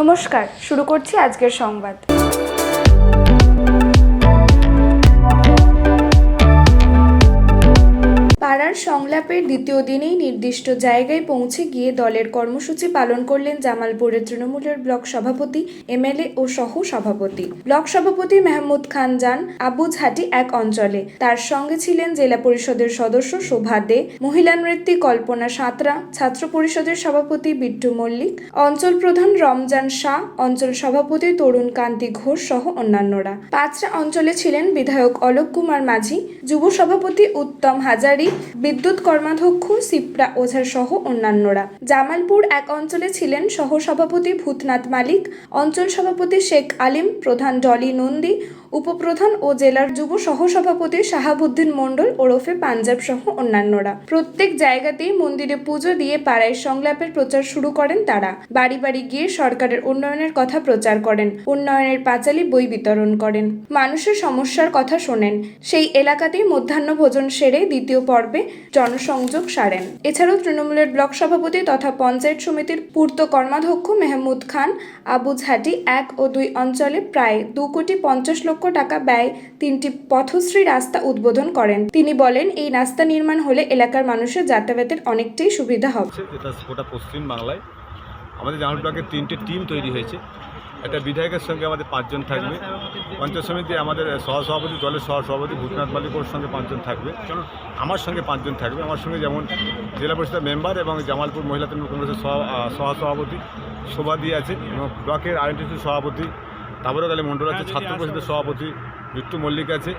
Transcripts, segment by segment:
নমস্কার, শুরু করছি আজকের সংবাদ। পাড়ার সংলাপের দ্বিতীয় দিনেই নির্দিষ্ট জায়গায় পৌঁছে গিয়ে দলের কর্মসূচি পালন করলেন জামালপুরের তৃণমূলের ব্লক সভাপতি, এমএলএ ও সহ সভাপতি। ব্লক সভাপতি মেহমুদ খান যান আবুঝহাটি এক অঞ্চলে। তার সঙ্গে ছিলেন জেলা পরিষদের সদস্য শোভা দে, মহিলা নৃত্যী কল্পনা সাঁতরা, ছাত্র পরিষদের সভাপতি বিট্টু মল্লিক, অঞ্চল প্রধান রমজান শাহ, অঞ্চল সভাপতি তরুণ কান্তি ঘোষ সহ অন্যান্যরা। পাঁচরা অঞ্চলে ছিলেন বিধায়ক অলোক কুমার মাঝি, যুব সভাপতি উত্তম হাজারি, বিদ্যুৎ কর্মাধ্যক্ষ সিপ্রা ওঝা সহ অন্যান্যরা। জামালপুর এক অঞ্চলে ছিলেন সহ সভাপতি ভূতনাথ মালিক, অঞ্চল সভাপতি শেখ আলিম, প্রধান ডলি নন্দী, উপপ্রধান ও জেলার যুব সহসভাপতি শাহাবুদ্দিন মণ্ডল ওরফে পাঞ্জাব সহ অন্যান্যরা। প্রত্যেক জায়গাতেই মন্দিরে পুজো দিয়ে পাড়ায় সংলাপের প্রচার শুরু করেন তারা। বাড়ি বাড়ি গিয়ে সরকারের উন্নয়নের কথা প্রচার করেন, উন্নয়নের পাঁচালী বই বিতরণ করেন, মানুষের সমস্যার কথা শোনেন। সেই এলাকাতেই মধ্যাহ্ন ভোজন সেরে দ্বিতীয় পর্বে জনসংযোগ সারেন। এছাড়াও তৃণমূলের ব্লক সভাপতি তথা পঞ্চায়েত সমিতির পূর্ত কর্মাধ্যক্ষ মেহমুদ খান আবুঝহাটি 1 ও 2 অঞ্চলে প্রায় 2,50 লক্ষ টাকা ব্যয় 3টি পথশ্রী রাস্তা উদ্বোধন করেন। তিনি বলেন, এই রাস্তা নির্মাণ হলে এলাকার মানুষের যাতায়াতের অনেকটাই সুবিধা হবে। যেটা গোটা পশ্চিম বাংলায় আমাদের জামালপুর ব্লকের 3টে টিম তৈরি হয়েছে। একটা বিধায়কের সঙ্গে আমাদের 5 জন থাকবে, পঞ্চায়েত সমিতি আমাদের সহসভাপতি, দলের সহসভাপতি ভূতনাথ মালিকর সঙ্গে 5 জন থাকবে, আমার সঙ্গে 5 জন থাকবে। আমার সঙ্গে যেমন জেলা পরিষদের মেম্বার এবং জামালপুর মহিলা তৃণমূল কংগ্রেসের সহসভাপতি শোভা দি আছে এবং ব্লকের আইএনটিসির সভাপতি তাবরক আলী মণ্ডল আছে, ছাত্র পরিষদের সভাপতি বিট্টু মল্লিক আছে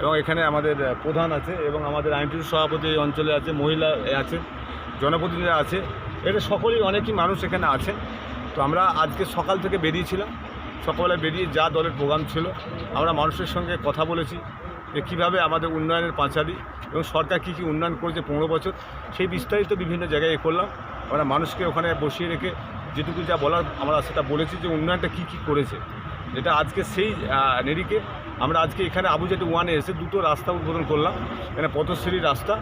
এবং এখানে আমাদের প্রধান আছে এবং আমাদের আইএনটিসির সভাপতি এই অঞ্চলে আছে, মহিলা আছে, জনপ্রতিনিধিরা আছে। এটা সকলেই অনেকই মানুষ এখানে আছে। তো আমরা আজকে সকাল থেকে বেরিয়েছিলাম, সকালবেলায় বেরিয়ে যা দলের প্রোগ্রাম ছিল আমরা মানুষের সঙ্গে কথা বলেছি যে কীভাবে আমাদের উন্নয়নের পাঁচালী এবং সরকার কী কী উন্নয়ন করেছে 15 বছর, সেই বিস্তারিত বিভিন্ন জায়গায় করলাম। আমরা মানুষকে ওখানে বসিয়ে রেখে যেটুকু যা বলার আমরা সেটা বলেছি যে উন্নয়নটা কী কী করেছে। যেটা আজকে সেই নিরিখে আমরা আজকে এখানে আবুঝহাটি 1-এ এসে 2টো রাস্তা উদ্বোধন করলাম। এখানে পথশ্রী রাস্তা,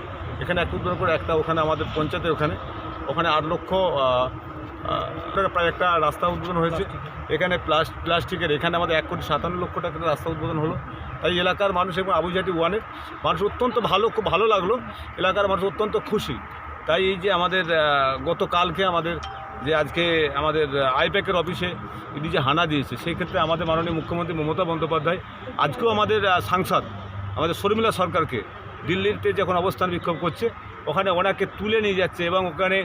এখানে এক উদ্বোধন করে একটা ওখানে আমাদের পঞ্চায়েতের ওখানে 8 লক্ষ প্রায় একটা রাস্তা উদ্বোধন হয়েছে। এখানে প্লাস্টিকের এখানে আমাদের 1,57 লক্ষ টাকার রাস্তা উদ্বোধন হলো। তাই এলাকার মানুষ এবং আবুঝহাটি 1-এর মানুষ অত্যন্ত খুব ভালো লাগলো, এলাকার মানুষ অত্যন্ত খুশি। তাই এই যে আমাদের গতকালকে আমাদের যে আজকে আমাদের আইপ্যাকের অফিসে ইডি যে হানা দিয়েছে, সেই ক্ষেত্রে আমাদের মাননীয় মুখ্যমন্ত্রী মমতা বন্দ্যোপাধ্যায় আজকেও আমাদের সাংসদ আমাদের শর্মিলা সরকারকে দিল্লিতে যখন অবস্থান বিক্ষোভ করছে ওখানে ওনাকে তুলে নিয়ে যাচ্ছে এবং ওখানে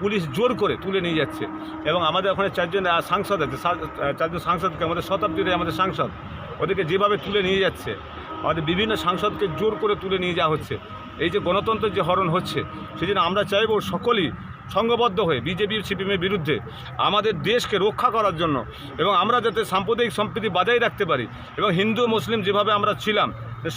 পুলিশ জোর করে তুলে নিয়ে যাচ্ছে এবং আমাদের ওখানে 4 জন সাংসদ আছে, 4 জন সাংসদকে আমাদের শতাব্দীর আমাদের সাংসদ ওদেরকে যেভাবে তুলে নিয়ে যাচ্ছে, আমাদের বিভিন্ন সাংসদকে জোর করে তুলে নিয়ে যাওয়া হচ্ছে। এই যে গণতন্ত্রের যে হরণ হচ্ছে, সেই জন্য আমরা চাইব সকলেই সংঘবদ্ধ হয়ে বিজেপি সিপিএমের বিরুদ্ধে আমাদের দেশকে রক্ষা করার জন্য এবং আমরা যাতে সাম্প্রদায়িক সম্প্রীতি বজায় রাখতে পারি এবং হিন্দু মুসলিম যেভাবে আমরা ছিলাম,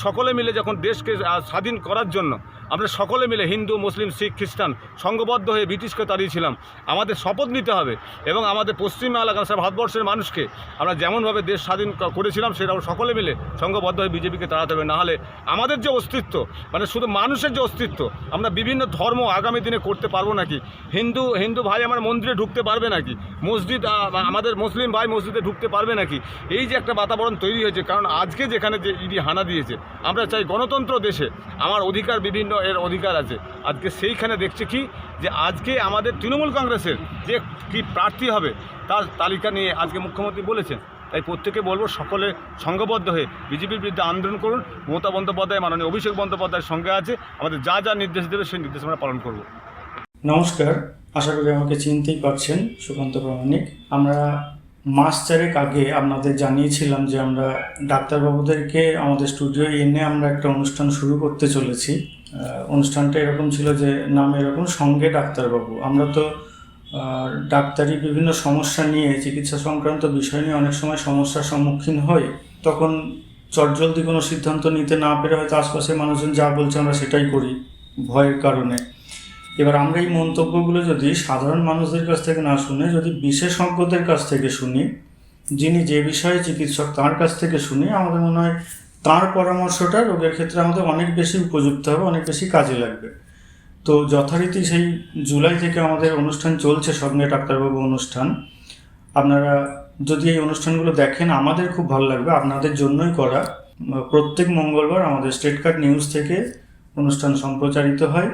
সকলে মিলে যখন দেশকে স্বাধীন করার জন্য আমরা সকলে মিলে হিন্দু মুসলিম শিখ খ্রিস্টান সংঘবদ্ধ হয়ে ব্রিটিশকে তাড়িয়েছিলাম, আমাদের শপথ নিতে হবে এবং আমাদের পশ্চিম এলাকার সারা ভারতবর্ষের মানুষকে আমরা যেমনভাবে দেশ স্বাধীন করেছিলাম সেটাও সকলে মিলে সংঘবদ্ধ হয়ে বিজেপিকে তাড়াতে হবে। নাহলে আমাদের যে অস্তিত্ব, মানে শুধু মানুষের যে অস্তিত্ব, আমরা বিভিন্ন ধর্ম আগামী দিনে করতে পারবো নাকি? হিন্দু ভাই আমার মন্দিরে ঢুকতে পারবে নাকি? মসজিদ আমাদের মুসলিম ভাই মসজিদে ঢুকতে পারবে নাকি? এই যে একটা বাতাবরণ তৈরি হয়েছে, কারণ আজকে যেখানে যে ইডি হানা দিয়েছে, আমরা চাই গণতন্ত্র দেশে আমার অধিকার বিভিন্ন এর অধিকার আছে। আজকে সেইখানে দেখছে কি যে আজকে আমাদের তৃণমূল কংগ্রেসের যে কি প্রার্থী হবে তার তালিকা নিয়ে আজকে মুখ্যমন্ত্রী বলেছেন। তাই প্রত্যেকে বলবো সকলে সংঘবদ্ধ হয়ে বিজেপির বিরুদ্ধে আন্দোলন করুন। মমতা বন্দ্যোপাধ্যায় মাননীয় অভিষেক বন্দ্যোপাধ্যায়ের সঙ্গে আছে, আমাদের যা যা নির্দেশ দেবে সেই নির্দেশ আমরা পালন করব। নমস্কার, আশা করি আমাকে চিনতেই পারছেন, সুকান্ত প্রামাণিক। আমরা মাস 4 আগে আপনাদের জানিয়েছিলাম যে আমরা ডাক্তারবাবুদেরকে আমাদের স্টুডিও এনে আমরা একটা অনুষ্ঠান শুরু করতে চলেছি। অনুষ্ঠানটা এরকম ছিল যে নাম এরকম, সঙ্গে ডাক্তারবাবু। আমরা তো ডাক্তারি বিভিন্ন সমস্যা নিয়ে, চিকিৎসা সংক্রান্ত বিষয় নিয়ে অনেক সময় সমস্যার সম্মুখীন হই। তখন চটজলদি কোনো সিদ্ধান্ত নিতে না পেরে হয়তো আশপাশের মানুষজন যা বলছে আমরা সেটাই করি ভয়ের কারণে। এবার আমরা এই মন্তব্যগুলো যদি সাধারণ মানুষদের কাছ থেকে না শুনে যদি বিশেষজ্ঞদের কাছ থেকে শুনি, যিনি যে বিষয়ে চিকিৎসক তার কাছ থেকে শুনি, আমাদের মনে হয় তার পরামর্শটা রোগের ক্ষেত্রে আমাদের অনেক বেশি উপযুক্ত হবে, অনেক বেশি কাজে লাগবে। তো যথারীতি সেই জুলাই থেকে আমাদের অনুষ্ঠান চলছে, সঙ্গে ডাক্তারবাবু অনুষ্ঠান। আপনারা যদি এই অনুষ্ঠানগুলো দেখেন আমাদের খুব ভালো লাগবে, আপনাদের জন্যই করা। প্রত্যেক মঙ্গলবার আমাদের স্টেট কার্ড নিউজ থেকে অনুষ্ঠান সম্প্রচারিত হয়।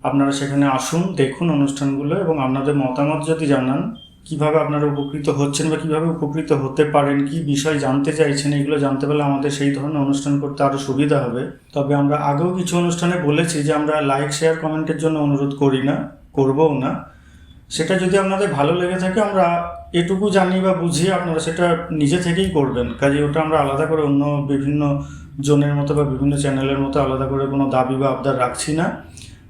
আপনারা সেখানে আসুন, দেখুন অনুষ্ঠানগুলো এবং আপনাদের মতামত যদি জানান, কিভাবে আপনারা উপকৃত হচ্ছেন বা কিভাবে উপকৃত হতে পারেন, কি বিষয় জানতে চাইছেন, এগুলো জানতে পারলে আমাদের সেই ধরনের অনুষ্ঠান করতে আরও সুবিধা হবে। তবে আমরা আগেও কিছু অনুষ্ঠানে বলেছি যে আমরা লাইক শেয়ার কমেন্টের জন্য অনুরোধ করি না, করবও না। সেটা যদি আপনাদের ভালো লেগে থাকে আমরা এটুকু জানি বা বুঝি, আপনারা সেটা নিজে থেকেই করবেন। কাজে ওটা আমরা আলাদা করে অন্য বিভিন্ন জোনের মতো বা বিভিন্ন চ্যানেলের মতো আলাদা করে কোনো দাবি বা আবদার রাখছি না।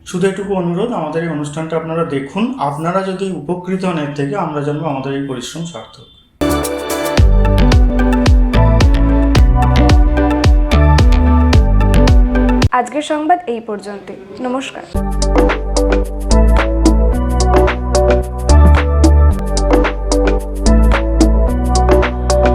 শুধু এটুকু অনুরোধ, আমাদের এই অনুষ্ঠানটা আপনারা দেখুন। আপনারা যদি উপকৃত হন এর থেকে, আমরা জানবো আমাদের এই পরিশ্রম সার্থক। আজকের সংবাদ এই পর্যন্তই। নমস্কার।